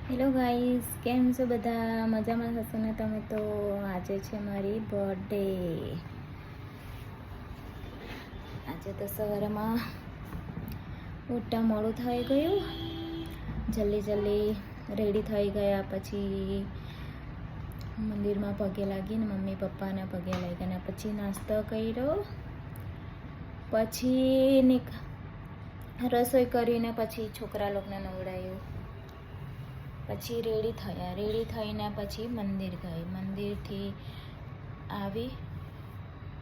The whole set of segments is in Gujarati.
હેલો ગાઈસ, કેમ છો બધા? મજામાં હશો ને તમે? તો આજે છે મારી બર્થડે. આજે તો સવારમાં ઉઠતા મોડું થઈ ગયું, જલ્દી રેડી થઈ ગયા. પછી મંદિરમાં પગે લાગીને મમ્મી પપ્પાના પગે લાગ્યા, પછી નાસ્તો કર્યો, પછી રસોઈ કરીને પછી છોકરા લોકોને નવડાવ્યું, પછી રેડી થઈને પછી મંદિર ગઈ, મંદિરથી આવી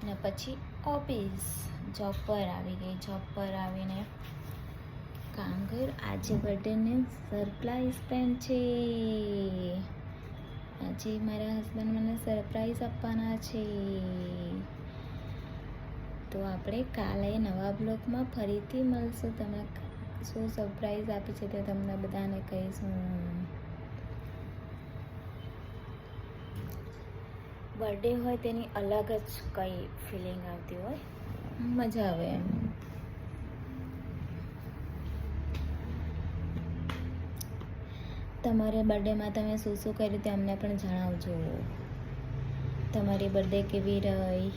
ને પછી ઓફિસ જોબ પર આવી ગઈ. જોબ પર આવીને કામ કર્યું. આજે બર્થડેને સરપ્રાઈઝ પણ છે. આજે મારા હસબન્ડ મને સરપ્રાઈઝ આપવાના છે. તો આપણે કાલે નવા બ્લોગમાં ફરીથી મળશું. તમે શું સરપ્રાઈઝ આપી છે તે તમને બધાને કહીશું. બર્થડે હોય તેની અલગ જ કંઈ ફિલિંગ આવતી હોય, મજા આવે એમ. તમારે બર્થડેમાં તમે શું શું કર્યું તે અમને પણ જણાવજો. તમારી બર્થડે કેવી રહી,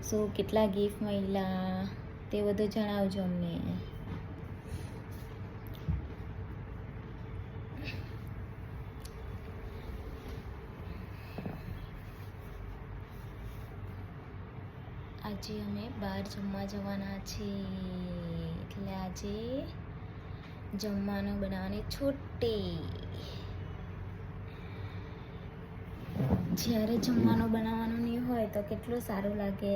શું કેટલા ગિફ્ટ મળ્યા તે બધું જણાવજો અમને. આજે અમે બહાર જમવા જવાના છીએ, એટલે આજે જમવાનું બનાવવાની છુટ્ટી. જ્યારે જમવાનું બનાવવાનું નહીં હોય તો કેટલું સારું લાગે.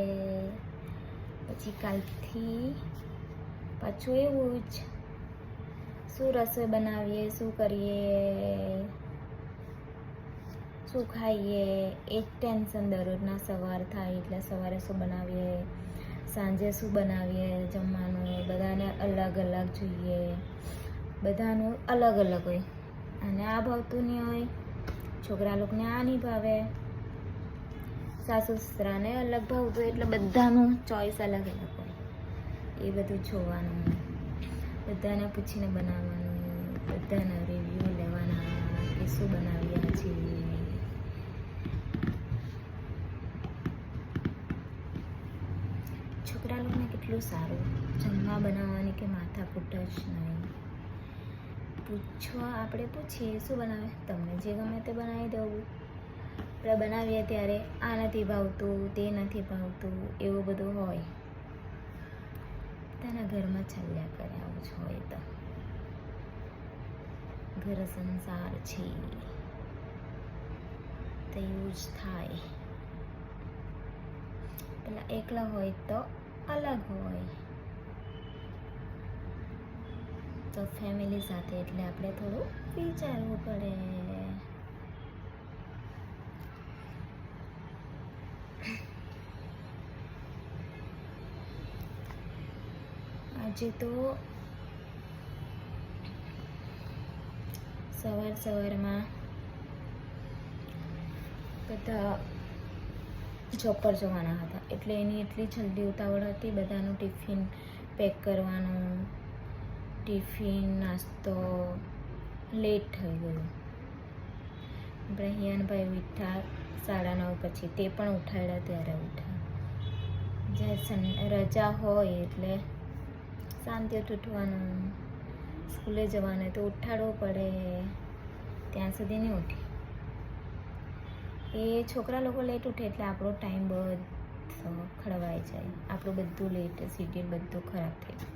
પછી કાલથી પાછું એવું જ, શું રસોઈ બનાવીએ, શું કરીએ, શું ખાઈએ, એક ટેન્શન દરરોજના. સવાર થાય એટલે સવારે શું બનાવીએ, સાંજે શું બનાવીએ જમવાનું, બધાને અલગ અલગ જોઈએ, બધાનું અલગ અલગ હોય. અને આ ભાવતું નહીં હોય, છોકરા લોકોને આ નહીં ભાવે, સાસુ સસરાને અલગ ભાવતું હોય, એટલે બધાનું ચોઈસ અલગ અલગ હોય. એ બધું જોવાનું, બધાને પૂછીને બનાવવાનું, બધાના રિવ્યૂ લેવાના કે શું બનાવ્યા છે. છોકરા લોકોને કેટલું સારું જમવા બનાવવાની કે માથાકૂટ જ નહીં. આપણે પૂછીએ શું બનાવે, તમને જે ગમે તે બનાવી દેવું. આપણે બનાવીએ ત્યારે આ નથી ભાવતું, તે નથી ભાવતું, એવું બધું હોય. તેના ઘરમાં ચાલ્યા કરે આવું જ હોય. તો ઘર સંસાર છે તો એવું જ થાય. પેલા એકલા હોય તો અલગ હોય, તો ફેમિલી સાથે એટલે આપણે થોડું વિચારવું પડે. આજે તો સવારમાં બધા જોબ પર જવાના હતા, એટલે એની એટલી જલ્દી ઉતાવળ હતી. બધાનું ટિફિન પેક કરવાનું, ટિફિન નાસ્તો લેટ થઈ ગયો. આપણે હિયાનભાઈ ઉઠ્યા 9:30 પછી, તે પણ ઉઠાડ્યા ત્યારે ઉઠ્યા. જ્યારે રજા હોય એટલે શાંતિથી ઉઠવાનું, સ્કૂલે જવાનું તો ઉઠાડવું પડે, ત્યાં સુધી નહીં ઉઠી. એ છોકરા લોકો લેટ ઉઠે એટલે આપણો ટાઈમ બધો ખળવાઈ જાય, આપણું બધું લેટ, શિડ્યુલ બધું ખરાબ થઈ જાય,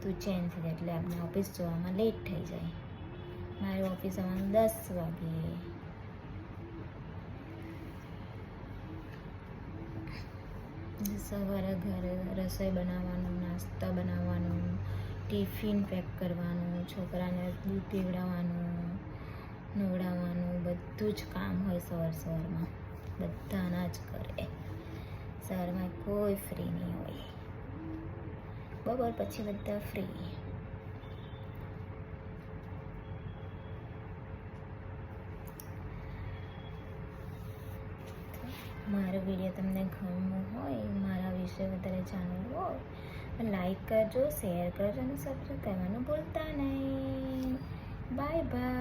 તું ચેન્જ થઈ જાય. એટલે આપણે ઓફિસ જવામાં લેટ થઈ જાય. મારે ઓફિસ આવવાનું 10 વાગે. સવારે ઘરે રસોઈ બનાવવાનું, નાસ્તા બનાવવાનું, ટિફિન પેક કરવાનું, છોકરાને દૂધ પીવડાવવાનું, નવડાવવાનું, બધું જ કામ હોય સવારમાં. બધાના જ કરે. સવારમાં કોઈ ફ્રી નહીં હોય, બપોર પછી બધા ફ્રી. મારો વિડીયો તમને ગમ્યો હોય, મારા વિશે વધારે જાણવું હોય, લાઈક કરજો, શેર કરજો અને સબસ્ક્રાઈબ કરવાનું ભૂલતા નહીં. Bye bye.